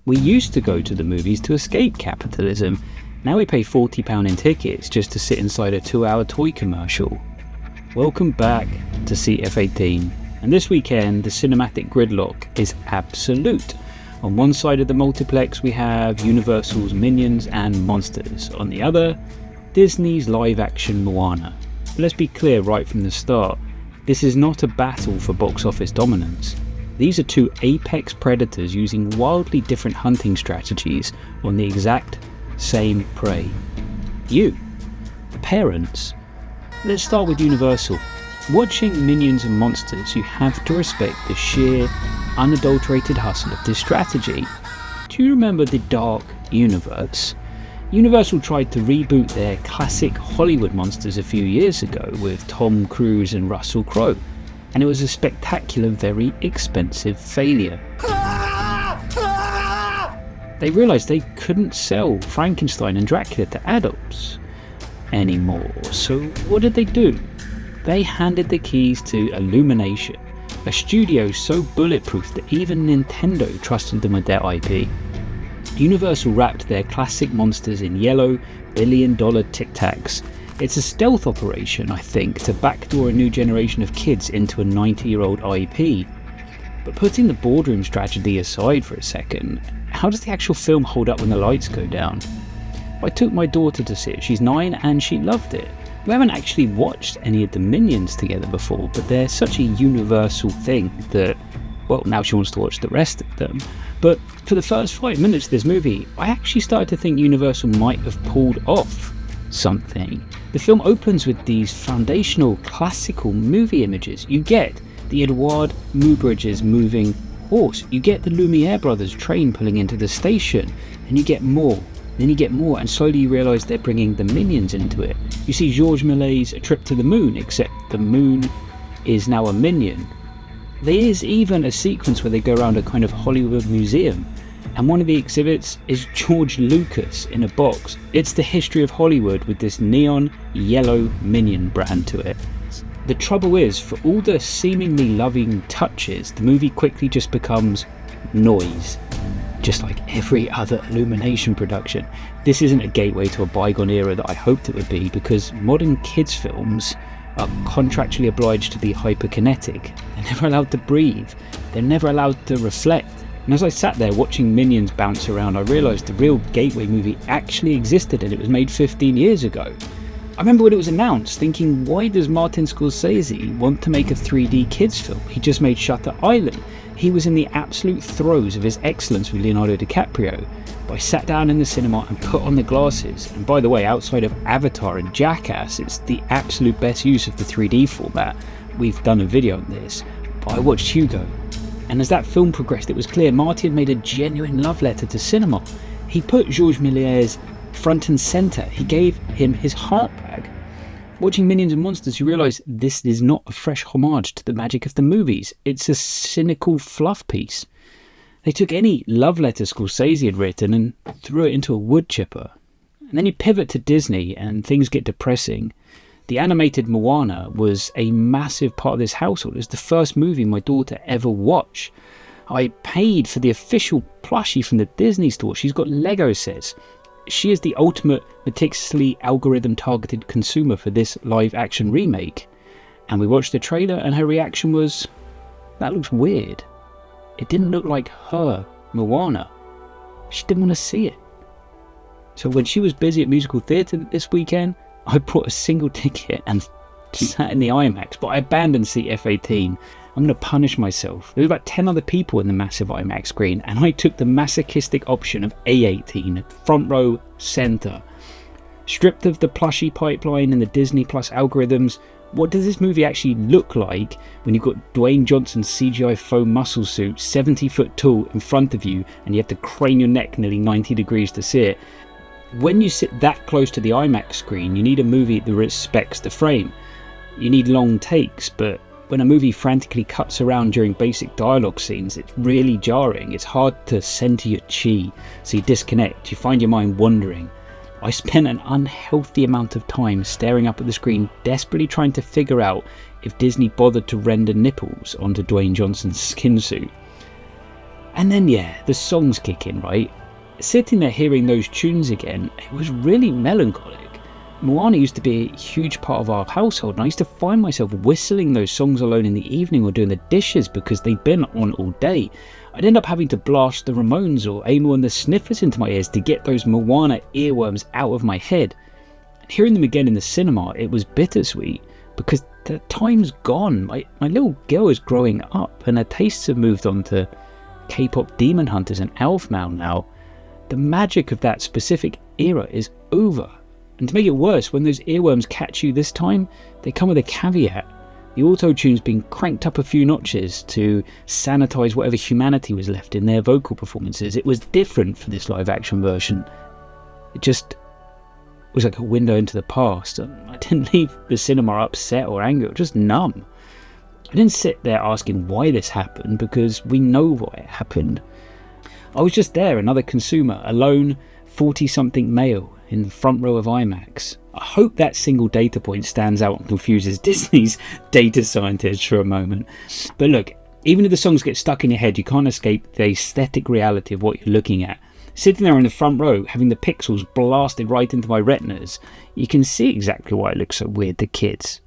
We used to go to the movies to escape capitalism. Now we pay £40 in tickets just to sit inside a 2-hour toy commercial. Welcome back to Seat A18. And this weekend, the cinematic gridlock is absolute. On one side of the multiplex, we have Universal's Minions and Monsters. On the other, Disney's live-action Moana. But let's be clear right from the start, this is not a battle for box office dominance. These are two apex predators using wildly different hunting strategies on the exact same prey. You, the parents. Let's start with Universal. Watching Minions and Monsters, you have to respect the sheer, unadulterated hustle of this strategy. Do you remember the Dark Universe? Universal tried to reboot their classic Hollywood monsters a few years ago with Tom Cruise and Russell Crowe, and it was a spectacular, very expensive failure. They realised they couldn't sell Frankenstein and Dracula to adults anymore, so what did they do? They handed the keys to Illumination, a studio so bulletproof that even Nintendo trusted them with their IP. Universal wrapped their classic monsters in yellow, billion-dollar tic-tacs. It's a stealth operation, I think, to backdoor a new generation of kids into a 90-year-old IP. But putting the boardroom strategy aside for a second, how does the actual film hold up when the lights go down? I took my daughter to see it. She's 9 and she loved it. We haven't actually watched any of the Minions together before, but they're such a universal thing that, well, now she wants to watch the rest of them. But for the first 5 minutes of this movie, I actually started to think Universal might have pulled off something. The film opens with these foundational classical movie images. You get the Edouard Muybridge's moving horse, you get the Lumiere brothers train pulling into the station, and you get more. Then you get more, and slowly you realise they're bringing the Minions into it. You see Georges Méliès's A Trip to the Moon, except the moon is now a minion. There is even a sequence where they go around a kind of Hollywood museum, and one of the exhibits is George Lucas in a box. It's the history of Hollywood with this neon yellow minion brand to it. The trouble is, for all the seemingly loving touches, the movie quickly just becomes noise. Just like every other Illumination production. This isn't a gateway to a bygone era that I hoped it would be, because modern kids' films are contractually obliged to be hyperkinetic. They're never allowed to breathe. They're never allowed to reflect. And as I sat there watching Minions bounce around, I realised the real gateway movie actually existed, and it was made 15 years ago. I remember when it was announced thinking, why does Martin Scorsese want to make a 3D kids film? He just made Shutter Island. He was in the absolute throes of his excellence with Leonardo DiCaprio. But I sat down in the cinema and put on the glasses, and by the way, outside of Avatar and Jackass, it's the absolute best use of the 3D format. We've done a video on this, but I watched Hugo, and as that film progressed, it was clear Martin made a genuine love letter to cinema. He put Georges Méliès front and centre. He gave him his heart back. Watching Minions and Monsters, you realise this is not a fresh homage to the magic of the movies. It's a cynical fluff piece. They took any love letter Scorsese had written and threw it into a wood chipper. And then you pivot to Disney and things get depressing. The animated Moana was a massive part of this household. It was the first movie my daughter ever watched. I paid for the official plushie from the Disney store. She's got Lego sets. She is the ultimate meticulously algorithm-targeted consumer for this live-action remake. And we watched the trailer and her reaction was, that looks weird. It didn't look like her Moana. She didn't want to see it. So when she was busy at musical theatre this weekend, I bought a single ticket and sat in the IMAX, but I abandoned Seat F18. I'm going to punish myself. There were about 10 other people in the massive IMAX screen, and I took the masochistic option of A18, front row centre. Stripped of the plushie pipeline and the Disney Plus algorithms, what does this movie actually look like when you've got Dwayne Johnson's CGI foam muscle suit 70 foot tall in front of you and you have to crane your neck nearly 90 degrees to see it? When you sit that close to the IMAX screen, you need a movie that respects the frame. You need long takes, but when a movie frantically cuts around during basic dialogue scenes, it's really jarring. It's hard to center your chi, so you disconnect, you find your mind wandering. I spent an unhealthy amount of time staring up at the screen, desperately trying to figure out if Disney bothered to render nipples onto Dwayne Johnson's skin suit. And then yeah, the songs kick in, right? Sitting there hearing those tunes again, it was really melancholic. Moana used to be a huge part of our household, and I used to find myself whistling those songs alone in the evening or doing the dishes because they'd been on all day. I'd end up having to blast the Ramones or Aphmau and the Sniffers into my ears to get those Moana earworms out of my head. And hearing them again in the cinema, it was bittersweet because the time's gone. My little girl is growing up and her tastes have moved on to K-pop Demon Hunters and Aphmau now. The magic of that specific era is over. And to make it worse, when those earworms catch you this time, they come with a caveat. The Autotune's been cranked up a few notches to sanitize whatever humanity was left in their vocal performances. It was different for this live action version. It just was like a window into the past. I didn't leave the cinema upset or angry, just numb. I didn't sit there asking why this happened because we know why it happened. I was just there, another consumer, alone, 40-something male, in the front row of IMAX. I hope that single data point stands out and confuses Disney's data scientists for a moment. But look, even if the songs get stuck in your head, you can't escape the aesthetic reality of what you're looking at. Sitting there in the front row, having the pixels blasted right into my retinas, you can see exactly why it looks so weird to kids.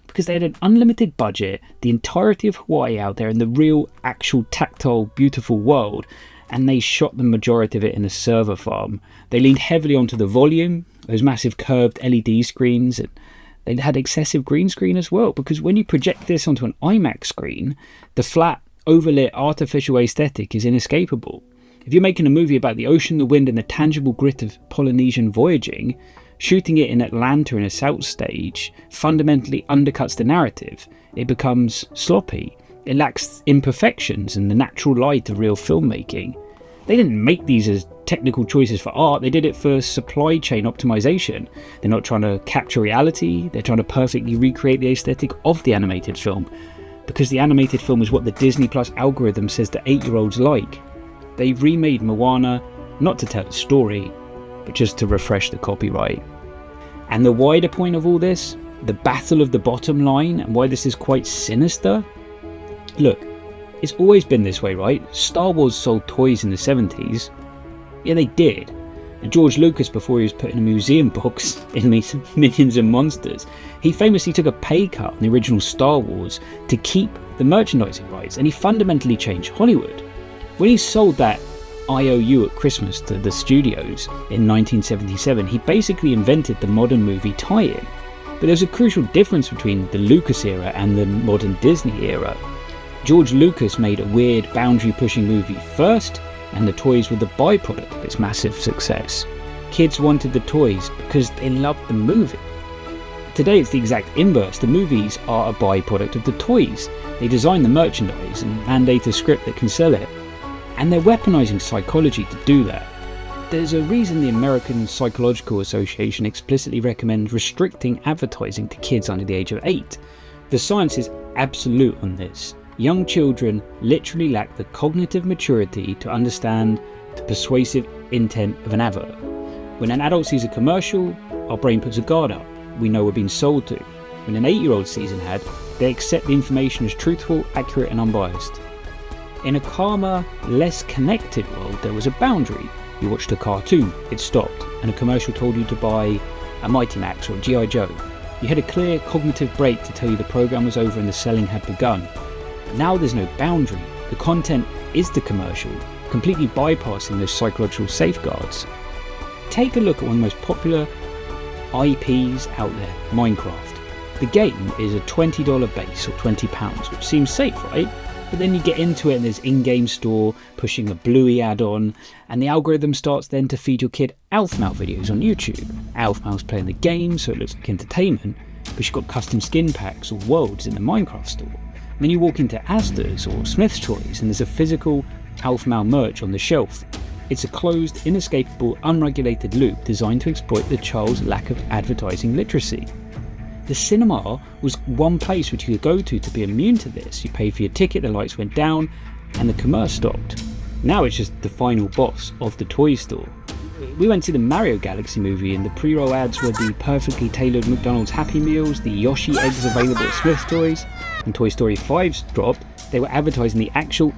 Because they had an unlimited budget, the entirety of Hawaii out there in the real, actual, tactile, beautiful world, and they shot the majority of it in a server farm. They leaned heavily onto the volume, those massive curved LED screens, and they had excessive green screen as well, because when you project this onto an IMAX screen, the flat, overlit, artificial aesthetic is inescapable. If you're making a movie about the ocean, the wind, and the tangible grit of Polynesian voyaging, shooting it in Atlanta in a soundstage fundamentally undercuts the narrative. It becomes sloppy. It lacks imperfections and the natural light of real filmmaking. They didn't make these as technical choices for art, they did it for supply chain optimization. They're not trying to capture reality, they're trying to perfectly recreate the aesthetic of the animated film. Because the animated film is what the Disney Plus algorithm says that 8-year-olds like. They remade Moana, not to tell a story, but just to refresh the copyright. And the wider point of all this, the battle of the bottom line, and why this is quite sinister. Look, it's always been this way, right? Star Wars sold toys in the 70s. Yeah, they did. And George Lucas, before he was put in a museum box in Minions and Monsters, he famously took a pay cut on the original Star Wars to keep the merchandising rights, and he fundamentally changed Hollywood. When he sold that IOU at Christmas to the studios in 1977, he basically invented the modern movie tie-in. But there's a crucial difference between the Lucas era and the modern Disney era. George Lucas made a weird boundary-pushing movie first, and the toys were the byproduct of its massive success. Kids wanted the toys because they loved the movie. Today it's the exact inverse. The movies are a byproduct of the toys. They design the merchandise and mandate a script that can sell it. And they're weaponizing psychology to do that. There's a reason the American Psychological Association explicitly recommends restricting advertising to kids under the age of 8. The science is absolute on this. Young children literally lack the cognitive maturity to understand the persuasive intent of an advert. When an adult sees a commercial, our brain puts a guard up. We know we're being sold to. When an 8-year-old sees an ad, they accept the information as truthful, accurate and unbiased. In a calmer, less connected world, there was a boundary. You watched a cartoon, it stopped, and a commercial told you to buy a Mighty Max or G.I. Joe. You had a clear cognitive break to tell you the program was over and the selling had begun. Now there's no boundary. The content is the commercial, completely bypassing those psychological safeguards. Take a look at one of the most popular IPs out there, Minecraft. The game is a $20 base or £20, which seems safe, right? But then you get into it and there's in-game store pushing a Bluey add-on, and the algorithm starts then to feed your kid Aphmau videos on YouTube. Aphmau's playing the game, so it looks like entertainment, but you've got custom skin packs or worlds in the Minecraft store. And then you walk into Asda's or Smith's Toys and there's a physical Aphmau merch on the shelf. It's a closed, inescapable, unregulated loop designed to exploit the child's lack of advertising literacy. The cinema was one place which you could go to be immune to this. You paid for your ticket, the lights went down, and the commerce stopped. Now it's just the final boss of the toy store. We went to the Mario Galaxy movie and the pre-roll ads were the perfectly tailored McDonald's Happy Meals, the Yoshi eggs available at Smith's Toys. When Toy Story 5's dropped, they were advertising the actual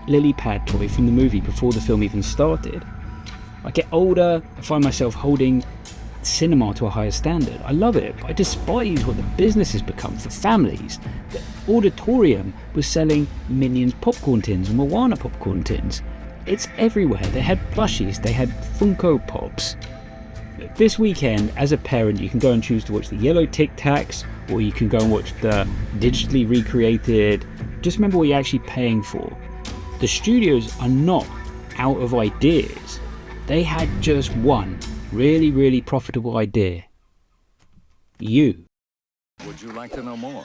lily pad toy from the movie before the film even started. I get older, I find myself holding cinema to a higher standard. I love it, but I despise what the business has become for families. The auditorium was selling Minions popcorn tins and Moana popcorn tins. It's everywhere. They had plushies, they had Funko Pops. This weekend, as a parent, you can go and choose to watch the yellow tic-tacs, or you can go and watch the digitally recreated. Just remember what you're actually paying for. The studios are not out of ideas. They had just one really profitable idea. You. Would you like to know more?